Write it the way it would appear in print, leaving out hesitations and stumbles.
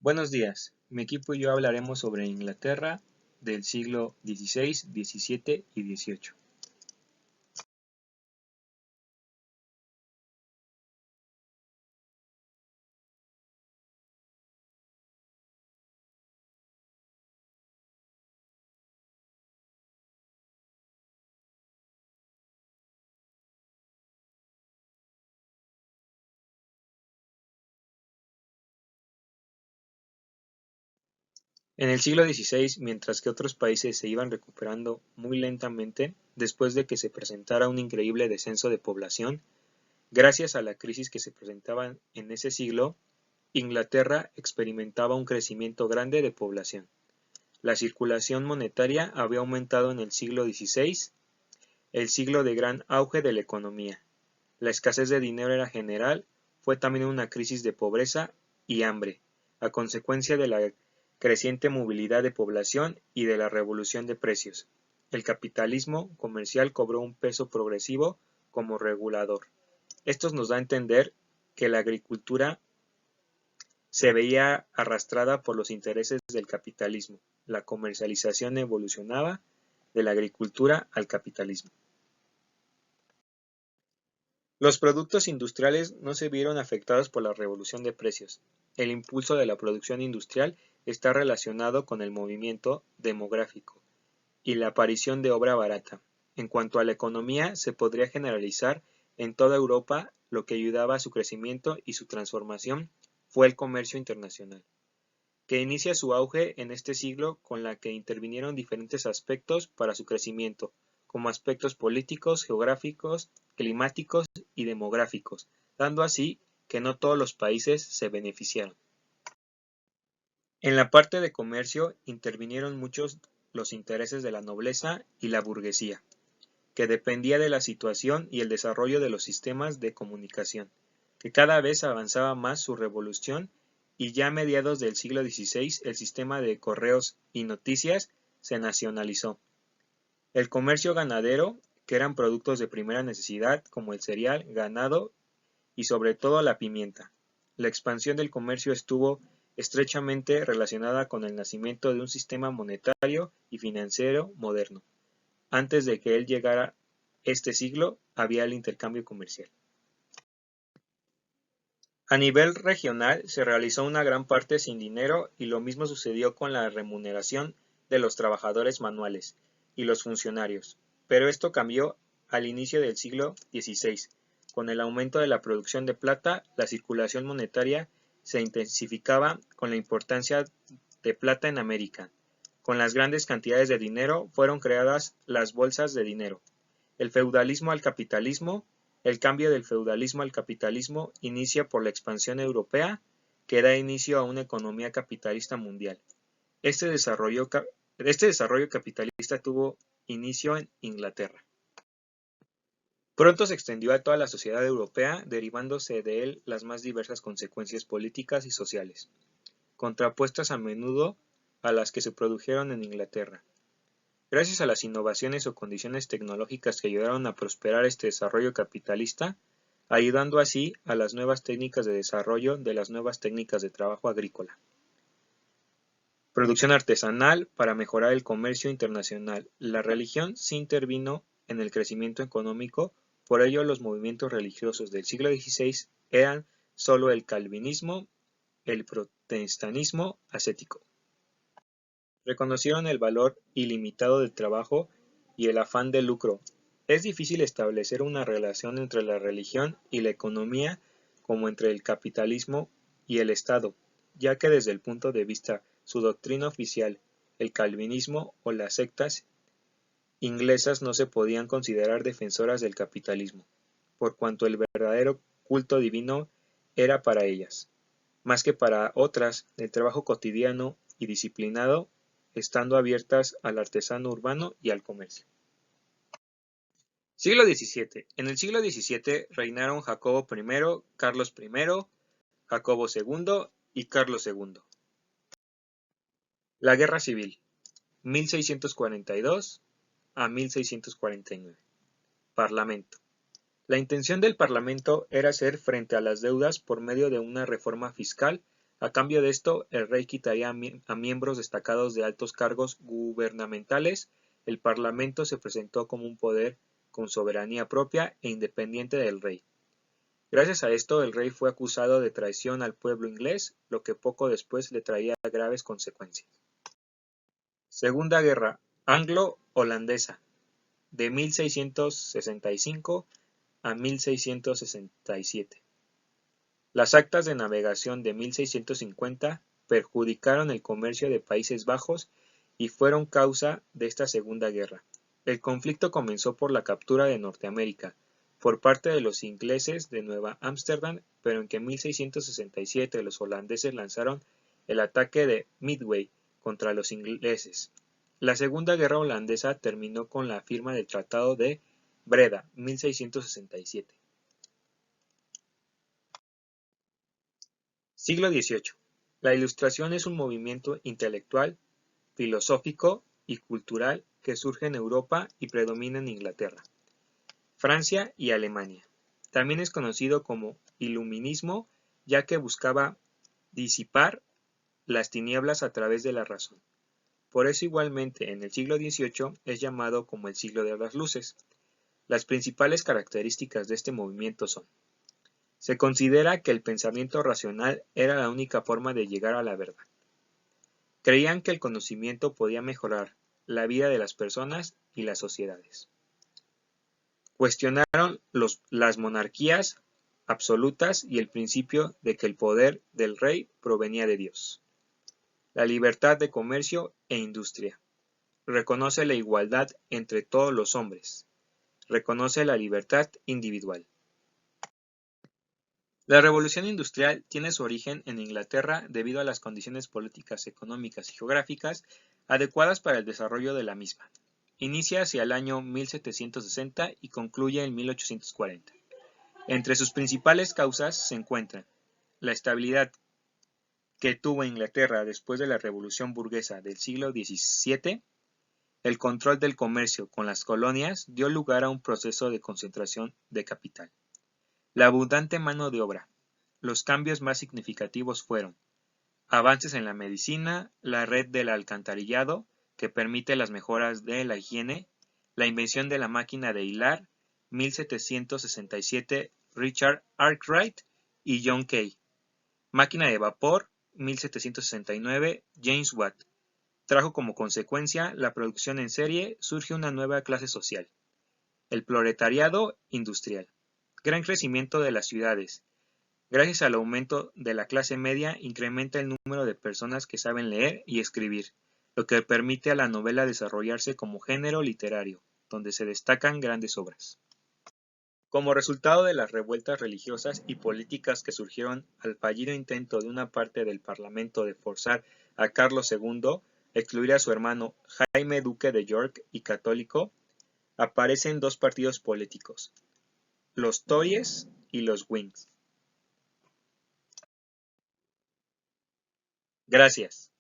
Buenos días, mi equipo y yo hablaremos sobre Inglaterra del siglo XVI, XVII y XVIII. En el siglo XVI, mientras que otros países se iban recuperando muy lentamente después de que se presentara un increíble descenso de población, gracias a la crisis que se presentaba en ese siglo, Inglaterra experimentaba un crecimiento grande de población. La circulación monetaria había aumentado en el siglo XVI, el siglo de gran auge de la economía. La escasez de dinero era general, fue también una crisis de pobreza y hambre, a consecuencia de la creciente movilidad de población y de la revolución de precios. El capitalismo comercial cobró un peso progresivo como regulador. Esto nos da a entender que la agricultura se veía arrastrada por los intereses del capitalismo. La comercialización evolucionaba de la agricultura al capitalismo. Los productos industriales no se vieron afectados por la revolución de precios. El impulso de la producción industrial está relacionado con el movimiento demográfico y la aparición de obra barata. En cuanto a la economía, se podría generalizar en toda Europa. Lo que ayudaba a su crecimiento y su transformación fue el comercio internacional, que inicia su auge en este siglo, con la que intervinieron diferentes aspectos para su crecimiento, como aspectos políticos, geográficos, climáticos y demográficos, dando así que no todos los países se beneficiaron. En la parte de comercio intervinieron muchos los intereses de la nobleza y la burguesía, que dependía de la situación y el desarrollo de los sistemas de comunicación, que cada vez avanzaba más su revolución, y ya a mediados del siglo XVI el sistema de correos y noticias se nacionalizó. El comercio ganadero, que eran productos de primera necesidad como el cereal, ganado y sobre todo la pimienta. La expansión del comercio estuvo estrechamente relacionada con el nacimiento de un sistema monetario y financiero moderno. Antes de que él llegara este siglo, había el intercambio comercial. A nivel regional se realizó una gran parte sin dinero, y lo mismo sucedió con la remuneración de los trabajadores manuales y los funcionarios, pero esto cambió al inicio del siglo XVI. Con el aumento de la producción de plata, la circulación monetaria se intensificaba con la importancia de plata en América. Con las grandes cantidades de dinero fueron creadas las bolsas de dinero. El feudalismo al capitalismo. El cambio del feudalismo al capitalismo inicia por la expansión europea, que da inicio a una economía capitalista mundial. Este desarrollo capitalista tuvo inicio en Inglaterra. Pronto se extendió a toda la sociedad europea, derivándose de él las más diversas consecuencias políticas y sociales, contrapuestas a menudo a las que se produjeron en Inglaterra. Gracias a las innovaciones o condiciones tecnológicas que ayudaron a prosperar este desarrollo capitalista, ayudando así a las nuevas técnicas de desarrollo de las nuevas técnicas de trabajo agrícola. Producción artesanal para mejorar el comercio internacional. La religión sí intervino en el crecimiento económico, por ello los movimientos religiosos del siglo XVI eran solo el calvinismo, el protestantismo ascético. Reconocieron el valor ilimitado del trabajo y el afán de lucro. Es difícil establecer una relación entre la religión y la economía como entre el capitalismo y el Estado, ya que desde el punto de vista su doctrina oficial, el calvinismo o las sectas inglesas no se podían considerar defensoras del capitalismo, por cuanto el verdadero culto divino era para ellas, más que para otras, el trabajo cotidiano y disciplinado, estando abiertas al artesano urbano y al comercio. Siglo XVII. En el siglo XVII reinaron Jacobo I, Carlos I, Jacobo II y Carlos II. La Guerra Civil, 1642 a 1649. Parlamento. La intención del Parlamento era hacer frente a las deudas por medio de una reforma fiscal A cambio de esto, el rey quitaría a miembros destacados de altos cargos gubernamentales. El parlamento se presentó como un poder con soberanía propia e independiente del rey. Gracias a esto, el rey fue acusado de traición al pueblo inglés, lo que poco después le traía graves consecuencias. Segunda Guerra Anglo-Holandesa, de 1665 a 1667. Las actas de navegación de 1650 perjudicaron el comercio de Países Bajos y fueron causa de esta Segunda Guerra. El conflicto comenzó por la captura de Norteamérica por parte de los ingleses de Nueva Ámsterdam, pero en que 1667 los holandeses lanzaron el ataque de Midway contra los ingleses. La Segunda Guerra Holandesa terminó con la firma del Tratado de Breda, 1667. Siglo XVIII. La Ilustración es un movimiento intelectual, filosófico y cultural que surge en Europa y predomina en Inglaterra, Francia y Alemania. También es conocido como iluminismo, ya que buscaba disipar las tinieblas a través de la razón. Por eso igualmente en el siglo XVIII es llamado como el siglo de las luces. Las principales características de este movimiento son: se considera que el pensamiento racional era la única forma de llegar a la verdad. Creían que el conocimiento podía mejorar la vida de las personas y las sociedades. Cuestionaron las monarquías absolutas y el principio de que el poder del rey provenía de Dios. La libertad de comercio e industria. Reconoce la igualdad entre todos los hombres. Reconoce la libertad individual. La revolución industrial tiene su origen en Inglaterra debido a las condiciones políticas, económicas y geográficas adecuadas para el desarrollo de la misma. Inicia hacia el año 1760 y concluye en 1840. Entre sus principales causas se encuentran la estabilidad que tuvo Inglaterra después de la revolución burguesa del siglo XVII. El control del comercio con las colonias dio lugar a un proceso de concentración de capital. La abundante mano de obra. Los cambios más significativos fueron avances en la medicina, la red del alcantarillado, que permite las mejoras de la higiene, la invención de la máquina de hilar, 1767 Richard Arkwright y John Kay. Máquina de vapor, 1769 James Watt. Trajo como consecuencia la producción en serie, surge una nueva clase social, el proletariado industrial. Gran crecimiento de las ciudades. Gracias al aumento de la clase media, incrementa el número de personas que saben leer y escribir, lo que permite a la novela desarrollarse como género literario, donde se destacan grandes obras. Como resultado de las revueltas religiosas y políticas que surgieron al fallido intento de una parte del Parlamento de forzar a Carlos II excluir a su hermano Jaime Duque de York y católico, aparecen dos partidos políticos, los Tories y los Whigs. Gracias.